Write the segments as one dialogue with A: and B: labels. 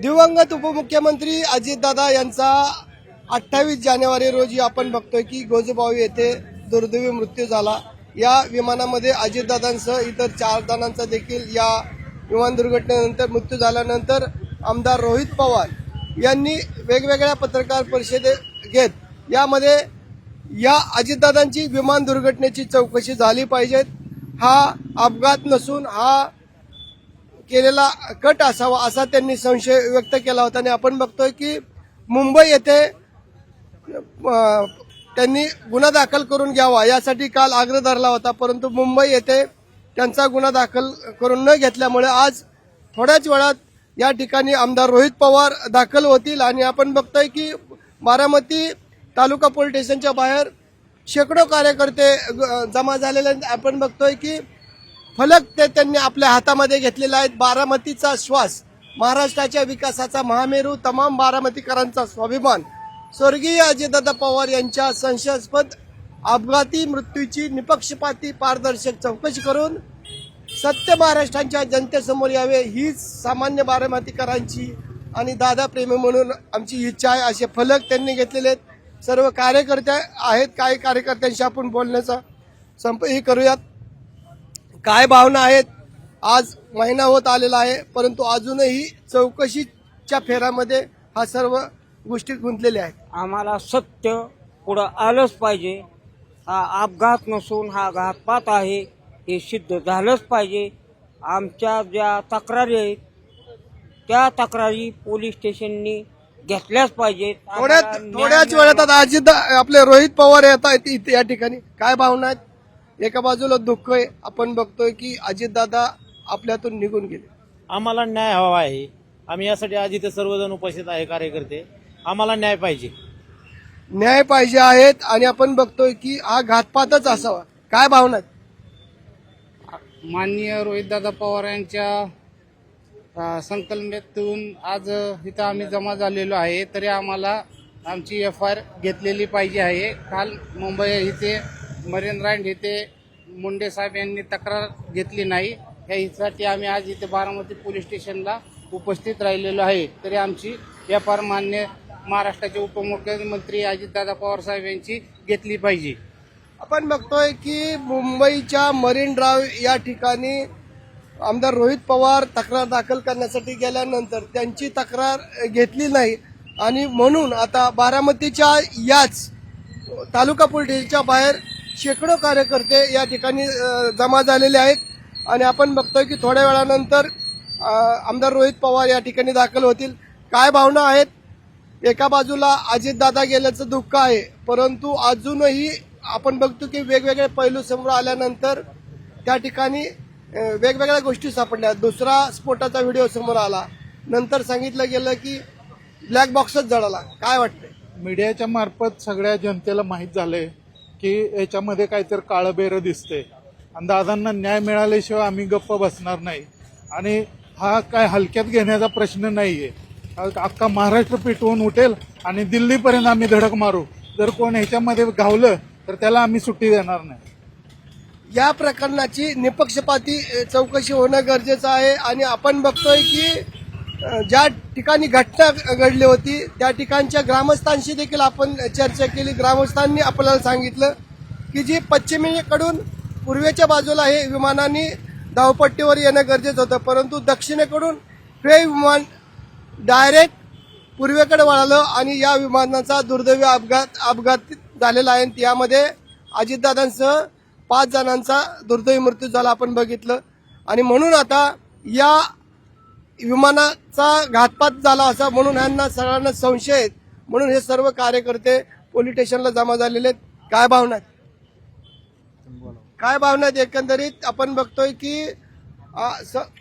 A: दिवंगत उपमुख्यमंत्री अजितदादा यांचा 28 जानेवारी रोजी आपण बघतोय की गोजूबावी येथे दुर्दैवी मृत्यू झाला। या विमानामध्ये अजितदादांसह इतर 4 जणांचा देखील या विमान दुर्घटनेनंतर मृत्यू झाल्यानंतर आमदार रोहित पवार यांनी वेगवेगळ्या पत्रकार परिषदेत घेत यामध्ये या अजितदादांची विमान दुर्घटनेची चौकशी झाली पाहिजे। हा अपघात नसून हा केलेला कट असावा असा त्यांनी संशय व्यक्त केला होता। आणि आपण बघतोय की मुंबई येथे त्यांनी गुन्हा दाखल करून घ्यावा यासाठी काल आग्रह धरला होता, परंतु मुंबई येथे त्यांचा गुन्हा दाखल करून न घेतल्यामुळे आज थोड्याच वेळात या ठिकाणी आमदार रोहित पवार दाखल होतील। आणि आपण बघतोय की बारामती तालुका पोलीस स्टेशनच्या बाहेर शेकडो कार्यकर्ते जमा झालेले आहेत। आपण बघतोय की फलक त्यांनी आपल्या हातामध्ये घेतलेला आहे। बारामतीचा श्वास, महाराष्ट्राच्या विकासाचा महामेरू, तमाम बारामतीकरांचा स्वाभिमान, स्वर्गीय अजितदादा पवार यांच्या संशयास्पद अपघाती मृत्यूची निपक्षपाती पारदर्शक चौकशी करून सत्य महाराष्ट्राच्या जनतेसमोर यावे हीच सामान्य बारामतीकरांची आणि दादा प्रेमी म्हणून आमची इच्छा आहे, असे फलक त्यांनी घेतलेले आहेत। सर्व कार्यकर्ते आहेत, काही कार्यकर्त्यांशी आपण बोलण्याचा संपर्क करूयात। काय भावना आहेत? आज महिना होत आलेला आहे, परंतु अजूनही चौकशीच्या फेऱ्यामध्ये हा सर्व गोष्टी गुंतलेल्या आहेत।
B: आम्हाला सत्य पुढं आलंच पाहिजे। हा अपघात नसून हा घातपात आहे हे सिद्ध झालंच पाहिजे। आमच्या ज्या तक्रारी आहेत त्या तक्रारी पोलीस स्टेशननी घेतल्याच पाहिजेत।
A: थोड्याच वेळात आता अजित आपले रोहित पवार येत आहेत या ठिकाणी, काय भावना आहेत? एका बाजूला दुःख आहे, आपण बघतोय की अजितदादा आपल्यातून निघून गेले।
C: आम्हाला न्याय हवा आहे। आम्ही यासाठी आज इथे सर्वजण उपस्थित आहे कार्यकर्ते। आम्हाला न्याय पाहिजे आहेत आणि आपण बघतोय की हा घातपातच असावा। काय भावना आहेत?
D: माननीय रोहितदादा पवार यांच्या संकल्पनेतून आज इथं आम्ही जमा झालेलो आहे, तरी आम्हाला आमची FIR घेतलेली पाहिजे आहे। काल मुंबई इथे मरीन ड्राइव्ह येथे मुंडे साहेब यांनी तक्रार घेतली नाही, यासाठी आम्ही आज इथे बारामती पोलीस स्टेशनला उपस्थित राहिलेलो आहे। तरी आमची FIR मान्य महाराष्ट्राचे उपमुख्यमंत्री अजितदादा पवार साहेब यांची घेतली पाहिजे।
A: आपण बघतोय की मुंबईच्या मरीन ड्राइव्ह या ठिकाणी आमदार रोहित पवार तक्रार दाखल करण्यासाठी गेल्यानंतर त्यांची तक्रार घेतली नाही आणि म्हणून आता बारामतीच्या याच तालुका पोलीस स्टेशनच्या बाहेर शेकडो कार्यकर्ते या ठिकाणी जमा झालेले आहेत। आणि आपण बघतोय की थोड्या वेळानंतर आमदार रोहित पवार या ठिकाणी दाखल होतील। काय भावना आहेत? एका बाजूला अजितदादा गेल्याचं दुःख आहे, परंतु अजूनही आपण बघतो की वेगवेगळे पैलू समोर आल्यानंतर त्या ठिकाणी वेगवेगळ्या गोष्टी सापडल्या। दुसरा स्फोटाचा व्हिडिओ समोर आला, नंतर सांगितलं गेलं की ब्लॅक बॉक्सच जळाला। काय वाटतंय?
E: मीडियाच्या मार्फत सगळ्या जनतेला माहीत झालंय की याच्यामध्ये काहीतरी काळबेरं दिसतंय आणि दादांना न्याय मिळाल्याशिवाय आम्ही गप्प बसणार नाही। आणि हा काय हलक्यात घेण्याचा प्रश्न नाहीये, अख्खा महाराष्ट्र पेटवून उठेल आणि दिल्लीपर्यंत आम्ही धडक मारू। जर कोण ह्याच्यामध्ये गावलं तर त्याला आम्ही सुट्टी देणार नाही।
A: या प्रकरणाची निपक्षपाती चौकशी होणं गरजेचं आहे। आणि आपण बघतोय की ज्या ठिकाणी घटना घडली होती त्या ठिकाणच्या ग्रामस्थांशी देखील आपण चर्चा केली। ग्रामस्थांनी आपल्याला सांगितलं की जी पश्चिमेकडून पूर्वेच्या बाजूला हे विमानाने धावपट्टीवर येणं गरजेचं होतं, परंतु दक्षिणेकडून हे विमान डायरेक्ट पूर्वेकडे वळालं आणि या विमानाचा दुर्दैवी अपघात झालेला आहे। यामध्ये अजितदादांसह 5 जणांचा दुर्दैवी मृत्यू झाला आपण बघितलं। आणि म्हणून आता या विमानाचा घातपात झाला असा म्हणून यांना सगळ्यांना संशय आहेत, म्हणून हे सर्व कार्यकर्ते पोलीस स्टेशनला जमा झालेले आहेत। काय भावना आहेत? एकंदरीत आपण बघतोय की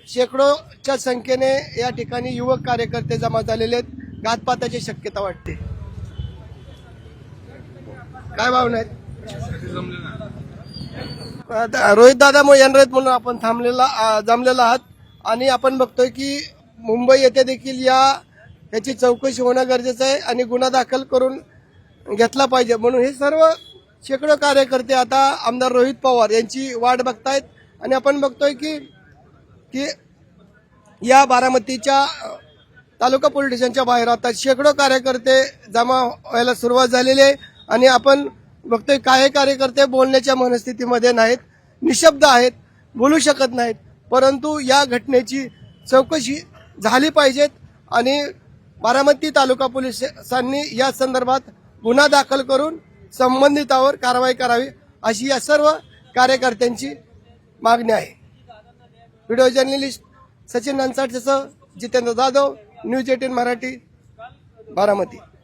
A: शेकडोच्या संख्येने या ठिकाणी युवक कार्यकर्ते जमा झालेले आहेत। घातपाताची शक्यता वाटते। काय भावना आहेत? रोहित दादा येणार म्हणून आपण जमलेला आहात आणि आपण बघतोय की मुंबई येथे देखील याची चौकशी होणं गरजेचं आहे आणि गुन्हा दाखल करून घेतला पाहिजे, म्हणून हे सर्व शेकडो कार्यकर्ते आता आमदार रोहित पवार यांची वाट बघतायत। आणि आपण बघतोय की या बारामतीच्या तालुका पोलीस स्टेशनच्या बाहेर आता शेकडो कार्यकर्ते जमा व्हायला सुरुवात झालेली आहे आणि आपण बघतोय काही कार्यकर्ते बोलण्याच्या मनस्थितीमध्ये नाहीत, निशब्द आहेत, बोलू शकत नाहीत. परंतु या घटनेची चौकशी झाली पाहिजेत आणि बारामती तालुका पोलिसांनी या संदर्भात गुन्हा दाखल करून संबंधितावर कारवाई करावी अशी या सर्व कार्यकर्त्यांची मागणी आहे. व्हिडिओ जर्नलिस्ट सचिन नंसाटसह जितेंद्र जाधव, न्यूज 18 मराठी, बारामती.